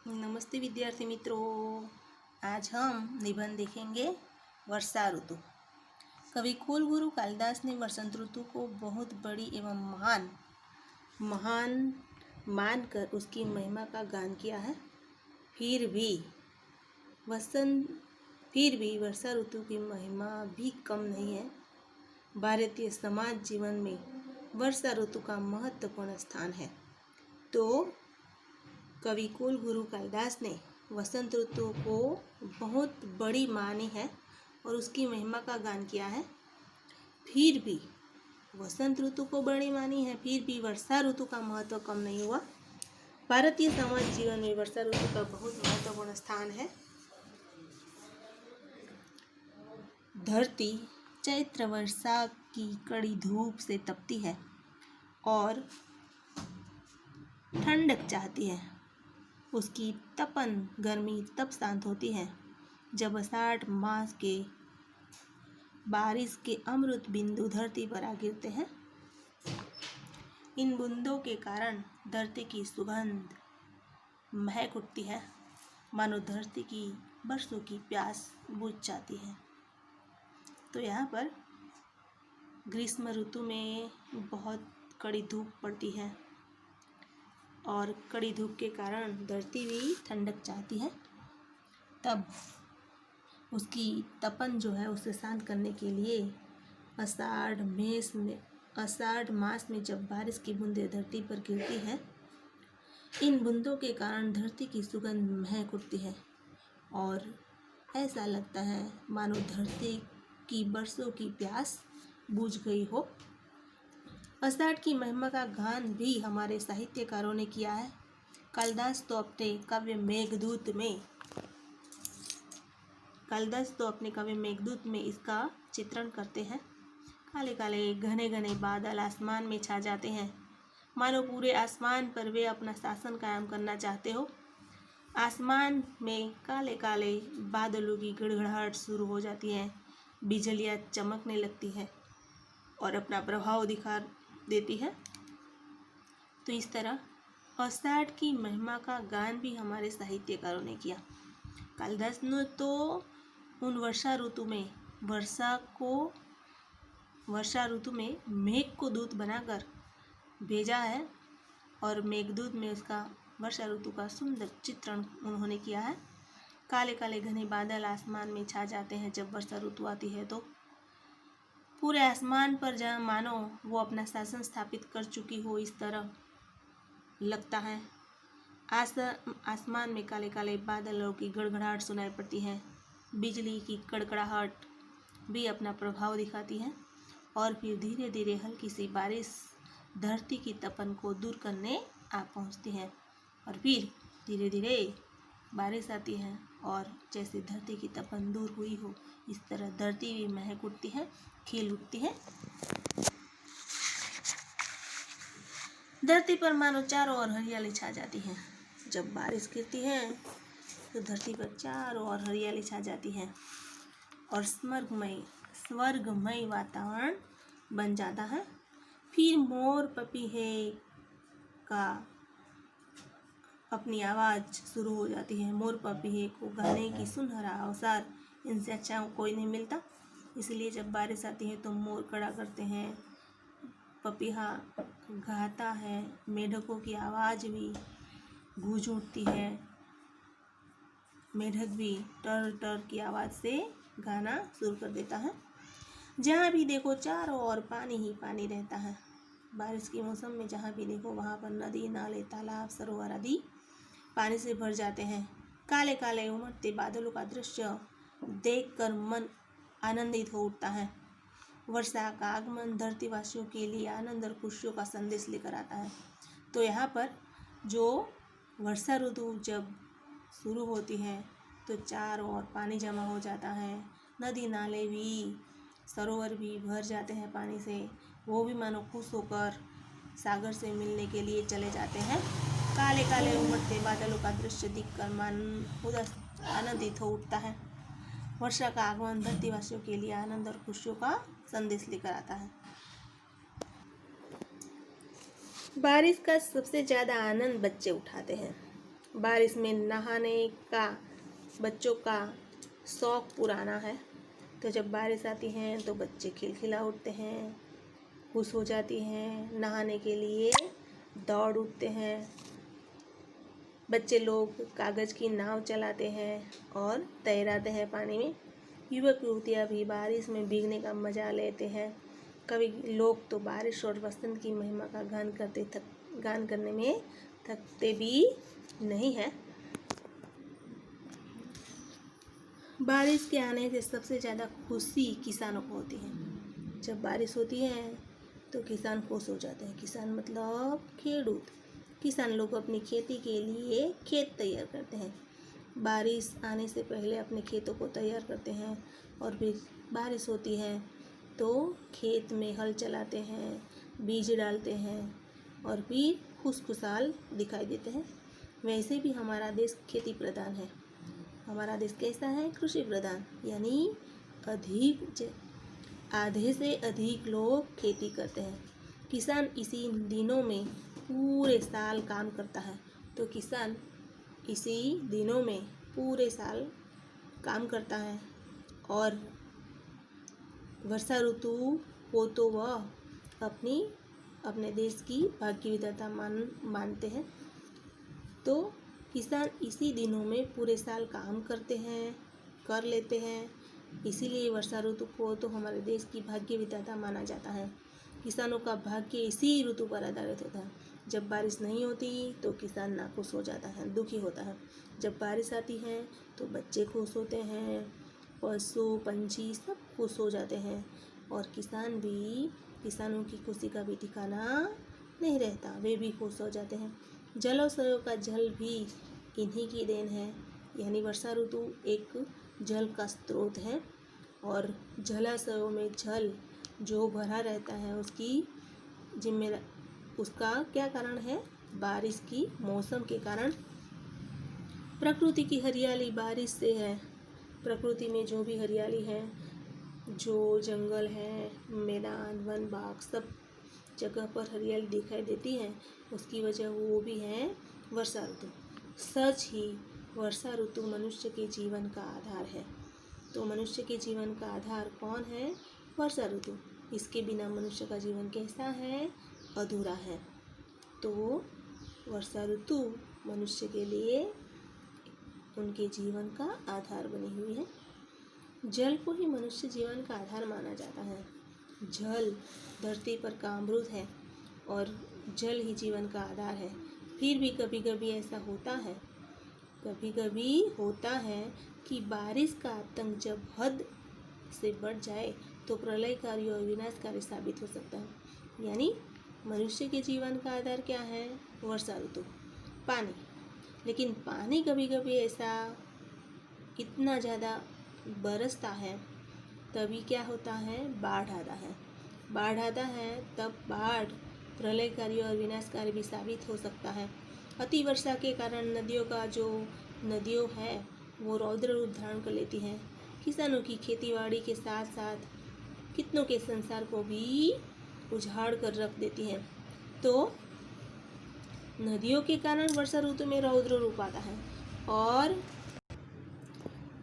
नमस्ते विद्यार्थी मित्रों। आज हम निबंध देखेंगे वर्षा ऋतु। कवि कुलगुरु कालिदास ने वसंत ऋतु को बहुत बड़ी एवं महान मानकर उसकी महिमा का गान किया है। फिर भी वर्षा ऋतु की महिमा भी कम नहीं है। भारतीय समाज जीवन में वर्षा ऋतु का महत्वपूर्ण स्थान है। तो कवि कुलगुरु कालिदास ने वसंत ऋतु को बहुत बड़ी मानी है और उसकी महिमा का गान किया है। फिर भी वसंत ऋतु को बड़ी मानी है, फिर भी वर्षा ऋतु का महत्व कम नहीं हुआ। भारतीय समाज जीवन में वर्षा ऋतु का बहुत महत्वपूर्ण स्थान है। धरती चैत्र वर्षा की कड़ी धूप से तपती है और ठंडक चाहती है। उसकी तपन गर्मी तब शांत होती है जब आषाढ़ मास के बारिश के अमृत बिंदु धरती पर आ गिरते हैं। इन बूंदों के कारण धरती की सुगंध महक उठती है, मानो धरती की बरसों की प्यास बुझ जाती है। तो यहाँ पर ग्रीष्म ऋतु में बहुत कड़ी धूप पड़ती है और कड़ी धूप के कारण धरती भी ठंडक चाहती है। तब उसकी तपन जो है उसे शांत करने के लिए आषाढ़ मास में जब बारिश की बूंदें धरती पर गिरती है, इन बूंदों के कारण धरती की सुगंध महक उठती है और ऐसा लगता है मानो धरती की बरसों की प्यास बुझ गई हो। आषाढ़ की महिमा का गान भी हमारे साहित्यकारों ने किया है। कालिदास तो अपने काव्य मेघदूत में इसका चित्रण करते हैं। काले काले घने घने बादल आसमान में छा जाते हैं, मानो पूरे आसमान पर वे अपना शासन कायम करना चाहते हो। आसमान में काले काले बादलों की गड़गड़ाहट शुरू हो जाती है, बिजलियाँ चमकने लगती है और अपना प्रभाव दिखा देती है। तो इस तरह आषाढ़ की महिमा का गान भी हमारे साहित्यकारों ने किया। कालिदास ने तो उन वर्षा ऋतु में मेघ को दूत बनाकर भेजा है और मेघदूत में उसका वर्षा ऋतु का सुंदर चित्रण उन्होंने किया है। काले काले घने बादल आसमान में छा जाते हैं जब वर्षा ऋतु आती है, तो पूरे आसमान पर जहाँ मानो वो अपना शासन स्थापित कर चुकी हो, इस तरह लगता है। आसमान में काले काले बादलों की गड़गड़ाहट सुनाई पड़ती है, बिजली की कड़कड़ाहट भी अपना प्रभाव दिखाती है और फिर धीरे धीरे हल्की सी बारिश धरती की तपन को दूर करने आ पहुंचती है और फिर धीरे धीरे बारिश आती है और जैसे धरती की तपन दूर हुई हो, इस तरह धरती भी महक उठती है, खिल उठती है। धरती पर मानो चारों ओर हरियाली छा जाती है। जब बारिश गिरती है तो धरती पर चारों ओर हरियाली छा जाती है और स्वर्गमय वातावरण बन जाता है। फिर मोर पपीहे का अपनी आवाज़ शुरू हो जाती है। मोर पपीहे को गाने की सुनहरा अवसर इनसे अच्छा कोई नहीं मिलता। इसलिए जब बारिश आती है तो मोर कड़ा करते हैं, पपीहा गाता है, मेढकों की आवाज़ भी गूंज उठती है। मेढक भी टर टर की आवाज़ से गाना शुरू कर देता है। जहाँ भी देखो चारों ओर पानी ही पानी रहता है। बारिश के मौसम में जहाँ भी देखो वहाँ पर नदी, नाले, तालाब, सरोवर आदि पानी से भर जाते हैं। काले काले उमड़ते बादलों का दृश्य देखकर मन आनंदित हो उठता है। वर्षा का आगमन धरतीवासियों के लिए आनंद और खुशियों का संदेश लेकर आता है। तो यहाँ पर जो वर्षा ऋतु जब शुरू होती है तो चारों ओर पानी जमा हो जाता है, नदी नाले भी, सरोवर भी भर जाते हैं पानी से। वो भी मानो खुश होकर सागर से मिलने के लिए चले जाते हैं। काले काले उमड़ते बादलों का दृश्य देखकर मन उदास आनंदित हो उठता है। वर्षा का आगमन धरतीवासियों के लिए आनंद और खुशियों का संदेश लेकर आता है। बारिश का सबसे ज़्यादा आनंद बच्चे उठाते हैं। बारिश में नहाने का बच्चों का शौक़ पुराना है। तो जब बारिश आती है तो बच्चे खिलखिला उठते हैं, खुश हो जाती हैं, नहाने के लिए दौड़ उठते हैं। बच्चे लोग कागज़ की नाव चलाते हैं और तैराते हैं पानी में। युवक युवतियाँ भी बारिश में भीगने का मज़ा लेते हैं। कभी लोग तो बारिश और बसंत की महिमा का गान करने में थकते भी नहीं हैं। बारिश के आने से सबसे ज़्यादा खुशी किसानों को होती है। जब बारिश होती है तो किसान खुश हो जाते हैं। किसान मतलब खेडूत। किसान लोग अपनी खेती के लिए खेत तैयार करते हैं। बारिश आने से पहले अपने खेतों को तैयार करते हैं और फिर बारिश होती है तो खेत में हल चलाते हैं, बीज डालते हैं और फिर खुशखुशाल दिखाई देते हैं। वैसे भी हमारा देश खेती प्रधान है। हमारा देश कैसा है? कृषि प्रधान, यानी आधे से अधिक लोग खेती करते हैं। किसान इसी दिनों में पूरे साल काम करता है। तो किसान इसी दिनों में पूरे साल काम करता है और वर्षा ऋतु को तो वह अपने देश की भाग्य विधाता मानते हैं। तो किसान इसी दिनों में पूरे साल काम कर लेते हैं। इसीलिए वर्षा ऋतु को तो हमारे देश की भाग्य विधाता माना जाता है। किसानों का भाग्य इसी ऋतु पर आधारित होता है। जब बारिश नहीं होती तो किसान नाखुश हो जाता है, दुखी होता है। जब बारिश आती है तो बच्चे खुश होते हैं, पशु पंछी सब खुश हो जाते हैं और किसानों की खुशी का भी ठिकाना नहीं रहता, वे भी खुश हो जाते हैं। जलाशयों का जल भी इन्हीं की देन है, यानी वर्षा ऋतु एक जल का स्रोत है और जलाशयों में जल जो भरा रहता है उसका क्या कारण है? बारिश की मौसम के कारण। प्रकृति की हरियाली बारिश से है। प्रकृति में जो भी हरियाली है, जो जंगल है, मैदान, वन, बाग, सब जगह पर हरियाली दिखाई देती है, उसकी वजह वो भी है वर्षा ऋतु। सच ही वर्षा ऋतु मनुष्य के जीवन का आधार है। तो मनुष्य के जीवन का आधार कौन है? वर्षा ऋतु। इसके बिना मनुष्य का जीवन कैसा है? अधूरा है। तो वर्षा ऋतु मनुष्य के लिए उनके जीवन का आधार बनी हुई है। जल को ही मनुष्य जीवन का आधार माना जाता है। जल धरती पर का अमृत है और जल ही जीवन का आधार है। फिर भी कभी कभी ऐसा होता है कि बारिश का आतंक जब हद से बढ़ जाए तो प्रलयकारी और विनाशकारी साबित हो सकता है। यानी मनुष्य के जीवन का आधार क्या है? वर्षा ऋतु, पानी। लेकिन पानी कभी कभी ऐसा इतना ज़्यादा बरसता है तभी क्या होता है? बाढ़ आता है तब बाढ़ प्रलयकारी और विनाशकारी भी साबित हो सकता है। अति वर्षा के कारण नदियों है वो रौद्र रूप धारण कर लेती हैं। किसानों की खेतीबाड़ी के साथ साथ कितनों के संसार को भी उजाड़ कर रख देती हैं। तो नदियों के कारण वर्षा ऋतु में रौद्र रूप आता है और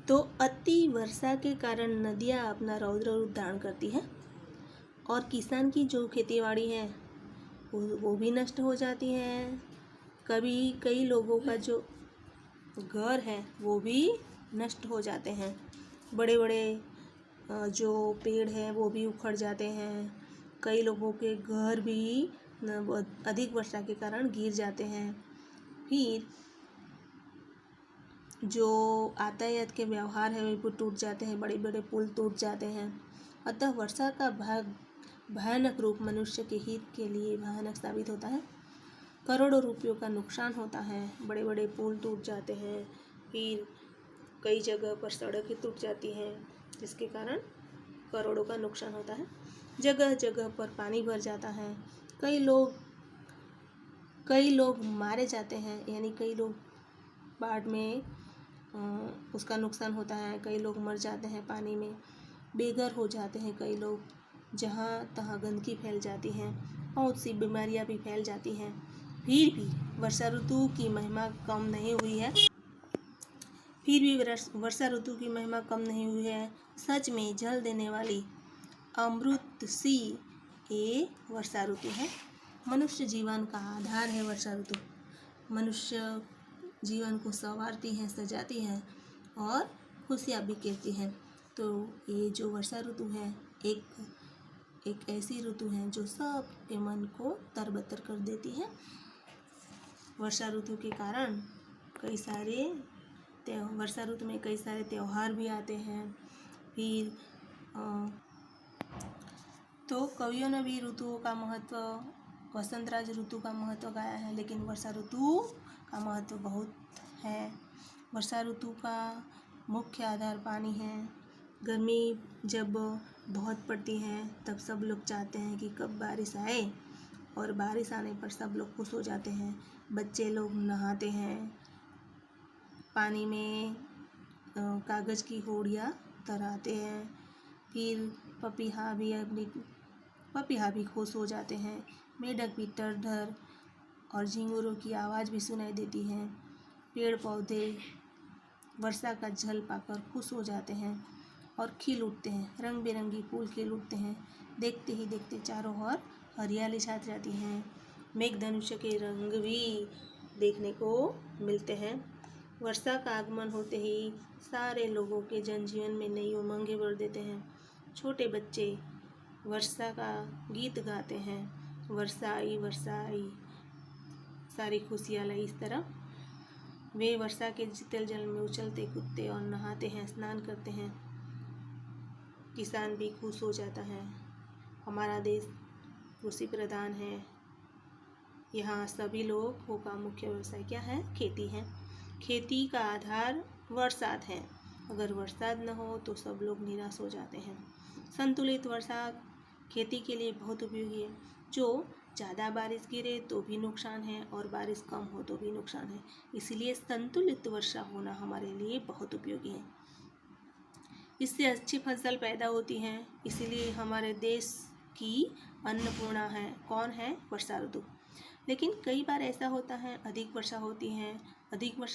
तो अति वर्षा के कारण नदियाँ अपना रौद्र रूप धारण करती हैं और किसान की जो खेतीबाड़ी है वो भी नष्ट हो जाती है। कई लोगों का जो घर है वो भी नष्ट हो जाते हैं। बड़े बड़े जो पेड़ हैं वो भी उखड़ जाते हैं। कई लोगों के घर भी अधिक वर्षा के कारण गिर जाते हैं। फिर जो यातायात के व्यवहार है वो टूट जाते हैं, बड़े बड़े पुल टूट जाते हैं। अतः वर्षा का भयानक रूप मनुष्य के हित के लिए भयानक साबित होता है। करोड़ों रुपयों का नुकसान होता है, बड़े बड़े पुल टूट जाते हैं, फिर कई जगह पर सड़कें टूट जाती हैं जिसके कारण करोड़ों का नुकसान होता है। जगह जगह पर पानी भर जाता है। कई लोग मारे जाते हैं, यानी कई लोग बाढ़ में उसका नुकसान होता है। कई लोग मर जाते हैं पानी में, बेघर हो जाते हैं कई लोग। जहाँ तहाँ गंदगी फैल जाती है, बहुत सी बीमारियाँ भी फैल जाती हैं। फिर भी वर्षा ऋतु की महिमा कम नहीं हुई है। फिर भी वर्षा ऋतु की महिमा कम नहीं हुई है। सच में जल देने वाली अमृत सी ये वर्षा ऋतु है। मनुष्य जीवन का आधार है वर्षा ऋतु। मनुष्य जीवन को संवारती है, सजाती है और खुशियाँ बिखेरती है। तो ये जो वर्षा ऋतु है एक ऐसी ऋतु है जो सबके मन को तरबतर कर देती है। वर्षा ऋतु के कारण वर्षा ऋतु में कई सारे त्यौहार भी आते हैं। फिर तो कवियों ने भी ऋतुओं का महत्व, वसंतराज ऋतु का महत्व गाया है, लेकिन वर्षा ऋतु का महत्व बहुत है। वर्षा ऋतु का मुख्य आधार पानी है। गर्मी जब बहुत पड़ती है तब सब लोग चाहते हैं कि कब बारिश आए, और बारिश आने पर सब लोग खुश हो जाते हैं। बच्चे लोग नहाते हैं, पानी में कागज़ की होड़ियाँ तैराते हैं। फिर पपीहा भी खुश हो जाते हैं। मेढक भी टर-ढर और झिंगुरों की आवाज़ भी सुनाई देती है। पेड़ पौधे वर्षा का जल पाकर खुश हो जाते हैं और खिल उठते हैं। रंग बिरंगी फूल खिल उठते हैं। देखते ही देखते चारों ओर हरियाली छा जाती है। मेघधनुष के रंग भी देखने को मिलते हैं। वर्षा का आगमन होते ही सारे लोगों के जनजीवन में नई उमंगें भर देते हैं। छोटे बच्चे वर्षा का गीत गाते हैं, वर्षा आई सारी खुशियाँ लाई। इस तरह वे वर्षा के शीतल जल में उछलते कूदते और नहाते हैं, स्नान करते हैं। किसान भी खुश हो जाता है। हमारा देश कृषि प्रधान है। यहाँ सभी लोगों का मुख्य व्यवसाय क्या है? खेती है। खेती का आधार बरसात है। अगर बरसात न हो तो सब लोग निराश हो जाते हैं। संतुलित वर्षा खेती के लिए बहुत उपयोगी है। जो ज़्यादा बारिश गिरे तो भी नुकसान है और बारिश कम हो तो भी नुकसान है। इसलिए संतुलित वर्षा होना हमारे लिए बहुत उपयोगी है। इससे अच्छी फसल पैदा होती है। इसीलिए हमारे देश की अन्नपूर्णा है। कौन है? वर्षा ऋतु। लेकिन कई बार ऐसा होता है, अधिक वर्षा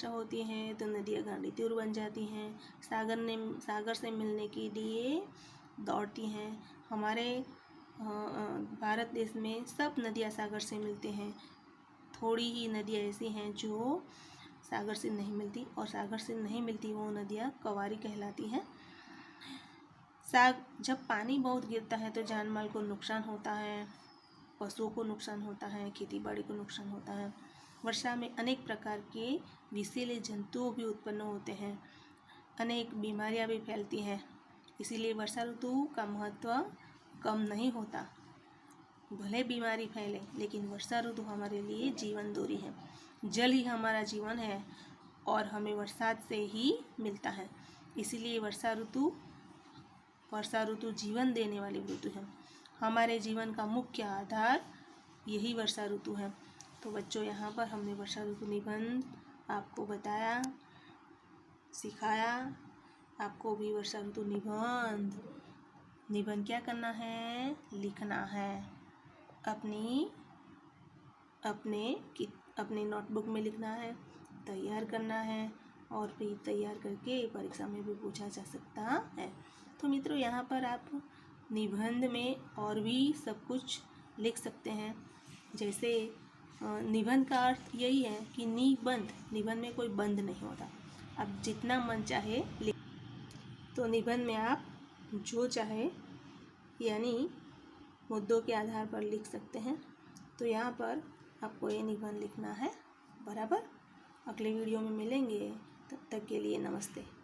होती है तो नदियाँ गांडी तुर बन जाती हैं। सागर से मिलने के लिए दौड़ती हैं। हमारे भारत देश में सब नदियाँ सागर से मिलते हैं। थोड़ी ही नदियाँ ऐसी हैं जो सागर से नहीं मिलती, और सागर से नहीं मिलती वो नदियाँ कवारी कहलाती हैं। जब पानी बहुत गिरता है तो जान माल को नुकसान होता है, पशुओं को नुकसान होता है, खेती बाड़ी को नुकसान होता है। वर्षा में अनेक प्रकार के विषैले जंतु भी उत्पन्न होते हैं, अनेक बीमारियां भी फैलती हैं। इसीलिए वर्षा ऋतु का महत्व कम नहीं होता। भले बीमारी फैले, लेकिन वर्षा ऋतु हमारे लिए जीवन दोरी है। जल ही हमारा जीवन है और हमें बरसात से ही मिलता है। इसीलिए वर्षा ऋतु जीवन देने वाली ऋतु है। हमारे जीवन का मुख्य आधार यही वर्षा ऋतु है। तो बच्चों, यहाँ पर हमने वर्षा ऋतु निबंध आपको बताया, सिखाया। आपको भी वर्षा ऋतु निबंध क्या करना है? लिखना है। अपने नोटबुक में लिखना है, तैयार करना है, और फिर तैयार करके परीक्षा में भी पूछा जा सकता है। तो मित्रों, यहाँ पर आप निबंध में और भी सब कुछ लिख सकते हैं। जैसे निबंध का अर्थ यही है कि निबंध में कोई बंद नहीं होता। आप जितना मन चाहे लिख। तो निबंध में आप जो चाहे यानी मुद्दों के आधार पर लिख सकते हैं। तो यहाँ पर आपको ये निबंध लिखना है, बराबर। अगले वीडियो में मिलेंगे, तब तक के लिए नमस्ते।